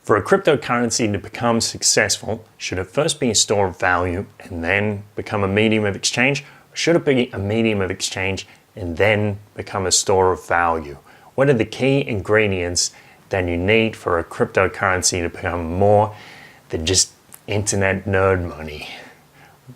For a cryptocurrency to become successful, should it first be a store of value and then become a medium of exchange? Or should it be a medium of exchange and then become a store of value? What are the key ingredients that you need for a cryptocurrency to become more than just internet nerd money?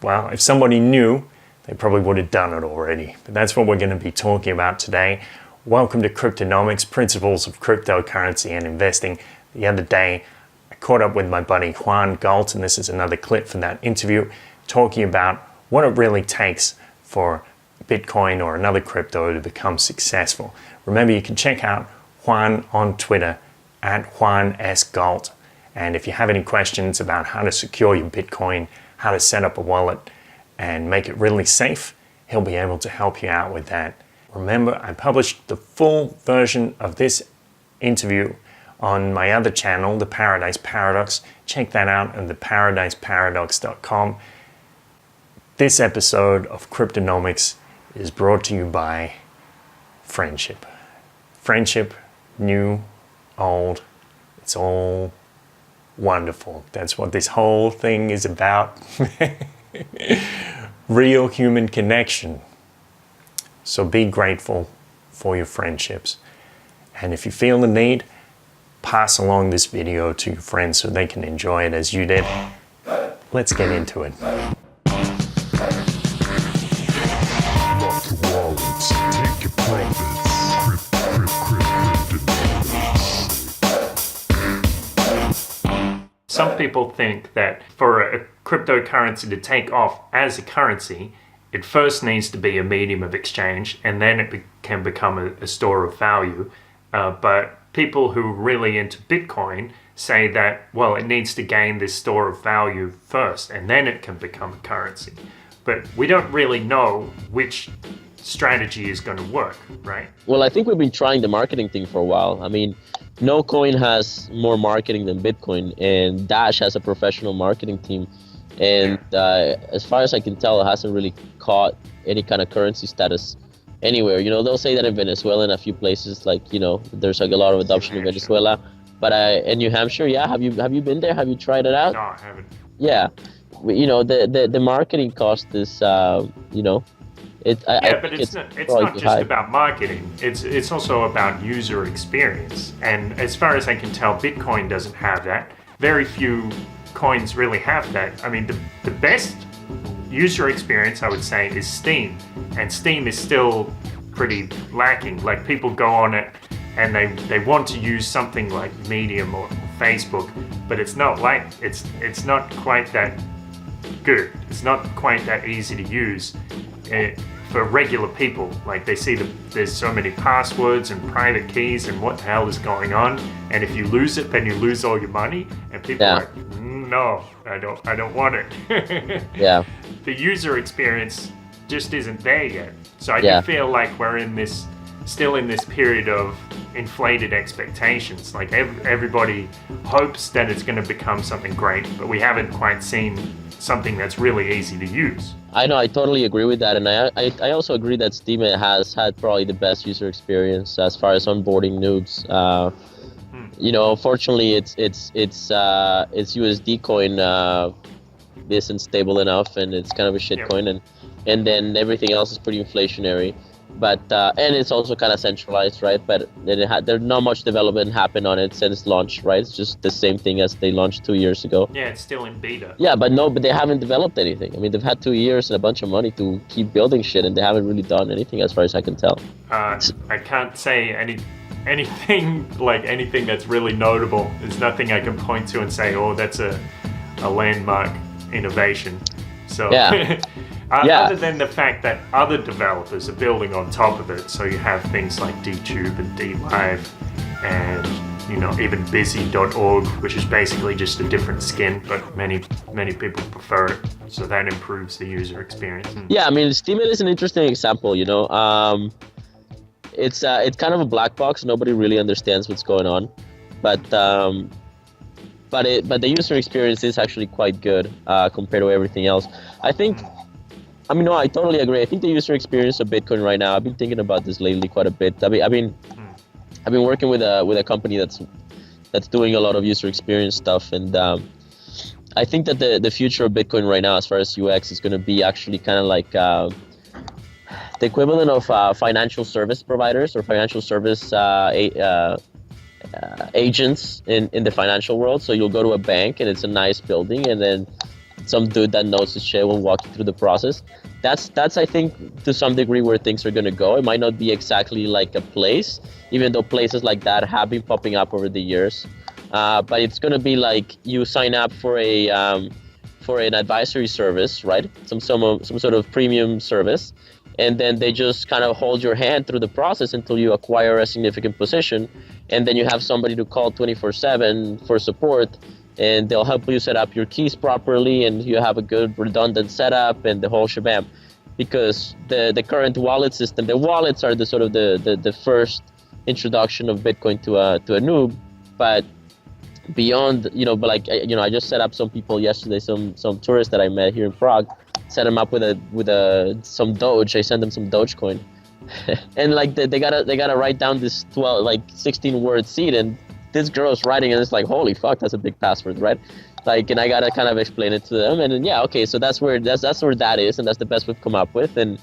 Well, if somebody knew, they probably would have done it already. But that's what we're going to be talking about today. Welcome to Cryptonomics, Principles of Cryptocurrency and Investing. The other day, I caught up with my buddy Juan Galt, and this is another clip from that interview, talking about what it really takes for Bitcoin or another crypto to become successful. Remember, you can check out Juan on Twitter at Juan S. Galt. And if you have any questions about how to secure your Bitcoin, how to set up a wallet, and make it really safe, he'll be able to help you out with that. Remember, I published the full version of this interview on my other channel, The Paradise Paradox. Check that out at theparadiseparadox.com. This episode of Cryptonomics is brought to you by friendship. Friendship, new, old, it's all wonderful. That's what this whole thing is about. Real human connection. So be grateful for your friendships. And if you feel the need, pass along this video to your friends so they can enjoy it as you did. Let's get into it. Some people think that for a cryptocurrency to take off as a currency, it first needs to be a medium of exchange, and then it can become a store of value. But people who are really into Bitcoin say that, well, it needs to gain this store of value first, and then it can become a currency. But we don't really know which strategy is going to work, right? Well, I think we've been trying the marketing thing for a while. I mean, no coin has more marketing than Bitcoin, and Dash has a professional marketing team. And as far as I can tell, it hasn't really caught any kind of currency status anywhere. You know, they'll say that in Venezuela and a few places, like, you know, there's like a lot of adoption in Venezuela. But in New Hampshire, yeah, have you been there? Have you tried it out? No, I haven't. Yeah, you know, the marketing cost is, you know, but it's not just high. About marketing. It's also about user experience. And as far as I can tell, Bitcoin doesn't have that. Very few coins really have that. I mean, the best user experience, I would say, is Steem. And Steem is still pretty lacking. Like, people go on it and they want to use something like Medium or Facebook, but it's not quite that good. It's not quite that easy to use. For regular people, like, they see there's so many passwords and private keys and what the hell is going on, and if you lose it, then you lose all your money, and people are like, no, I don't want it. Yeah. The user experience just isn't there yet. So I do feel like we're still in this period of inflated expectations. Like, everybody hopes that it's going to become something great, but we haven't quite seen something that's really easy to use. I know, I totally agree with that, and I also agree that Steem has had probably the best user experience as far as onboarding noobs. You know, unfortunately, its USD coin isn't stable enough, and it's kind of a shit coin, and then everything else is pretty inflationary. But and it's also kind of centralized, right? But there's not much development happened on it since launch, right? It's just the same thing as they launched 2 years ago. Yeah, it's still in beta. Yeah, but they haven't developed anything. I mean, they've had 2 years and a bunch of money to keep building shit, and they haven't really done anything as far as I can tell. I can't say anything that's really notable. There's nothing I can point to and say, oh, that's a landmark innovation. So. Yeah. Other than the fact that other developers are building on top of it, so you have things like DTube and DLive, and, you know, even busy.org, which is basically just a different skin, but many people prefer it, so that improves the user experience. Yeah, I mean, Steem is an interesting example. You know, it's kind of a black box. Nobody really understands what's going on, but the user experience is actually quite good compared to everything else. I think. I mean, no, I totally agree. I think the user experience of Bitcoin right now, I've been thinking about this lately quite a bit. I've been working with a company that's that's doing a lot of user experience stuff. And I think that the future of Bitcoin right now, as far as UX, is going to be actually kind of like the equivalent of financial service providers or financial service agents in the financial world. So you'll go to a bank and it's a nice building, and then some dude that knows his shit will walk you through the process. That's I think to some degree where things are going to go. It might not be exactly like a place, even though places like that have been popping up over the years. But it's going to be like you sign up for an advisory service, right? Some sort of premium service, and then they just kind of hold your hand through the process until you acquire a significant position, and then you have somebody to call 24/7 for support, and they'll help you set up your keys properly, and you have a good redundant setup and the whole shabam. Because the current wallet system, the wallets are the sort of the first introduction of Bitcoin to a noob, but beyond, but like, I just set up some people yesterday, some tourists that I met here in Prague, set them up with some Doge. I sent them some Dogecoin, and like they gotta write down this 16 word seed, and this girl's writing, and it's like, holy fuck, that's a big password, right? Like, and I gotta kind of explain it to them, and then, yeah, okay, so that's where that is, and that's the best we've come up with, and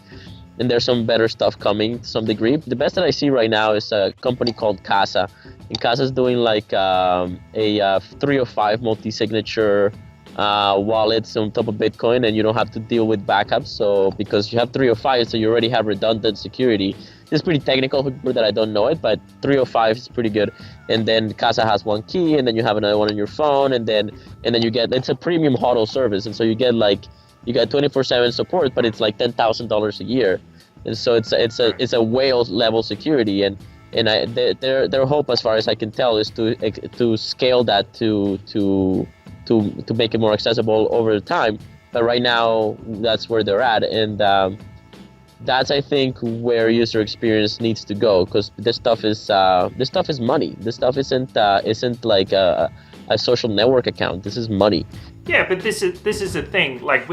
there's some better stuff coming to some degree. The best that I see right now is a company called Casa, and Casa's doing like a 305 multi-signature wallets on top of Bitcoin, and you don't have to deal with backups. So because you have 305, so you already have redundant security. It's pretty technical for people that I don't know it, but 305 is pretty good. And then Casa has one key, and then you have another one on your phone, and then you get, it's a premium HODL service, and so you get 24/7 support, but it's like $10,000 a year, and so it's a whale level security, and their hope, as far as I can tell, is to scale that to make it more accessible over time. But right now, that's where they're at, and that's, I think, where user experience needs to go, because this stuff is money. This stuff isn't like a social network account. This is money. Yeah, but this is the thing. Like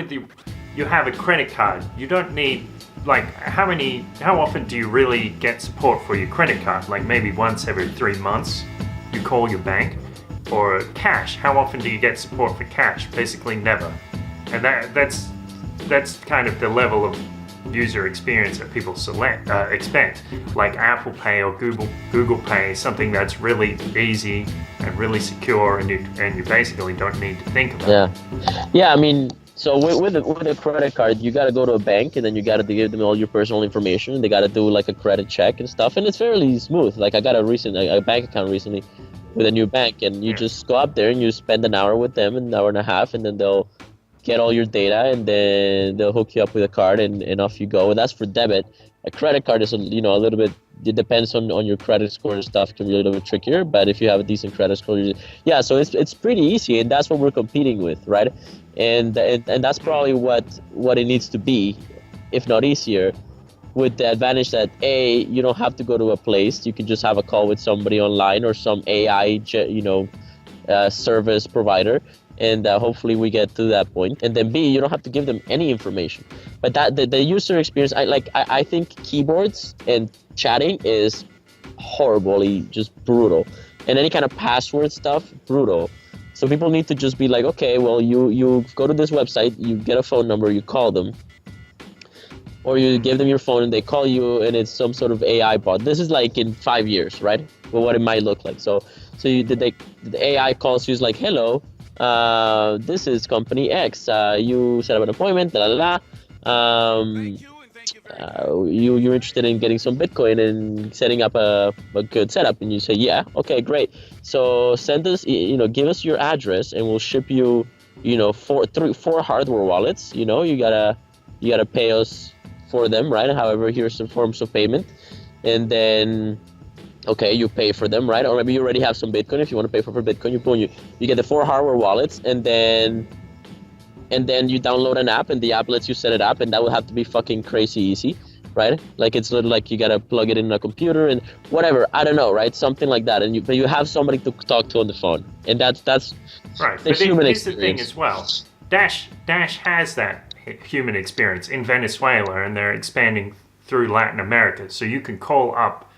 you have a credit card. You don't need, like, how often do you really get support for your credit card? Like maybe once every 3 months, you call your bank. Or cash. How often do you get support for cash? Basically never. And that's kind of the level of user experience that people expect. Like Apple Pay or Google Pay, something that's really easy and really secure, and you basically don't need to think about it. Yeah. I mean, so with a credit card, you got to go to a bank, and then you got to give them all your personal information. They got to do like a credit check and stuff, and it's fairly smooth. Like I got a bank account recently with a new bank, and you just go up there and you spend an hour with them, an hour and a half, and then they'll get all your data, and then they'll hook you up with a card, and off you go. And that's for debit. A credit card is a little bit, it depends on your credit score and stuff, can be a little bit trickier, but if you have a decent credit score, so it's pretty easy, and that's what we're competing with, right? And that's probably what it needs to be, if not easier, with the advantage that you don't have to go to a place. You can just have a call with somebody online or some AI service provider, and hopefully we get to that point. And then B, you don't have to give them any information. But that the user experience, I think keyboards and chatting is horribly just brutal, and any kind of password stuff, brutal. So people need to just be like, okay, well, you go to this website, you get a phone number, you call them, or you give them your phone and they call you, and it's some sort of AI bot. This is like in 5 years, right? Well, what it might look like. So the AI calls you, is like, hello, this is company X. You set up an appointment, you're interested in getting some Bitcoin and setting up a good setup, and you say, yeah, okay, great. So send us, give us your address, and we'll ship you, 4 hardware wallets. You gotta pay us for them, right? However, here's some forms of payment, and then okay, you pay for them, right? Or maybe you already have some Bitcoin. If you want to pay for Bitcoin, you get the 4 hardware wallets, and then you download an app, and the app lets you set it up, and that would have to be fucking crazy easy, right? Like it's literally like you gotta plug it in a computer and whatever, I don't know, right? Something like that, but you have somebody to talk to on the phone, and that's right. The but human here's experience. The thing as well. Dash has that human experience in Venezuela, and they're expanding through Latin America. So you can call up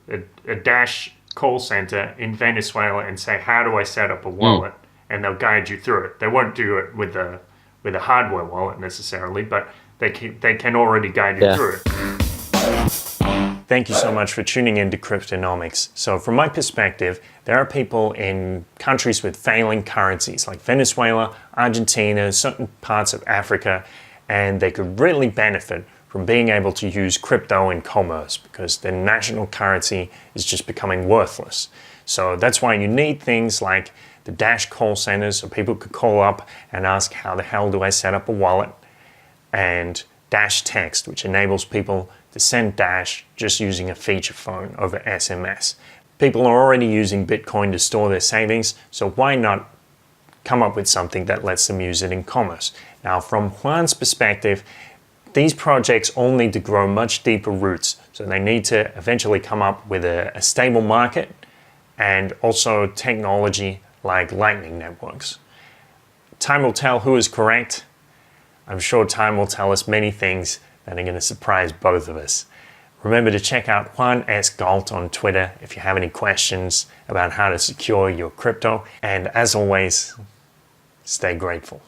a Dash call center in Venezuela and say, how do I set up a wallet? And they'll guide you through it. They won't do it with a hardware wallet necessarily, but they can already guide you through it. Thank you so much for tuning in to Cryptonomics. So from my perspective, there are people in countries with failing currencies like Venezuela, Argentina, certain parts of Africa, and they could really benefit from being able to use crypto in commerce because their national currency is just becoming worthless. So that's why you need things like the Dash call centers so people could call up and ask, how the hell do I set up a wallet? And Dash Text, which enables people to send Dash just using a feature phone over SMS. People are already using Bitcoin to store their savings, so why not come up with something that lets them use it in commerce? Now, from Juan's perspective, these projects all need to grow much deeper roots, so they need to eventually come up with a stable market and also technology like Lightning networks. Time will tell who is correct. I'm sure time will tell us many things that are going to surprise both of us. Remember to check out Juan S. Galt on Twitter if you have any questions about how to secure your crypto. And as always, stay grateful.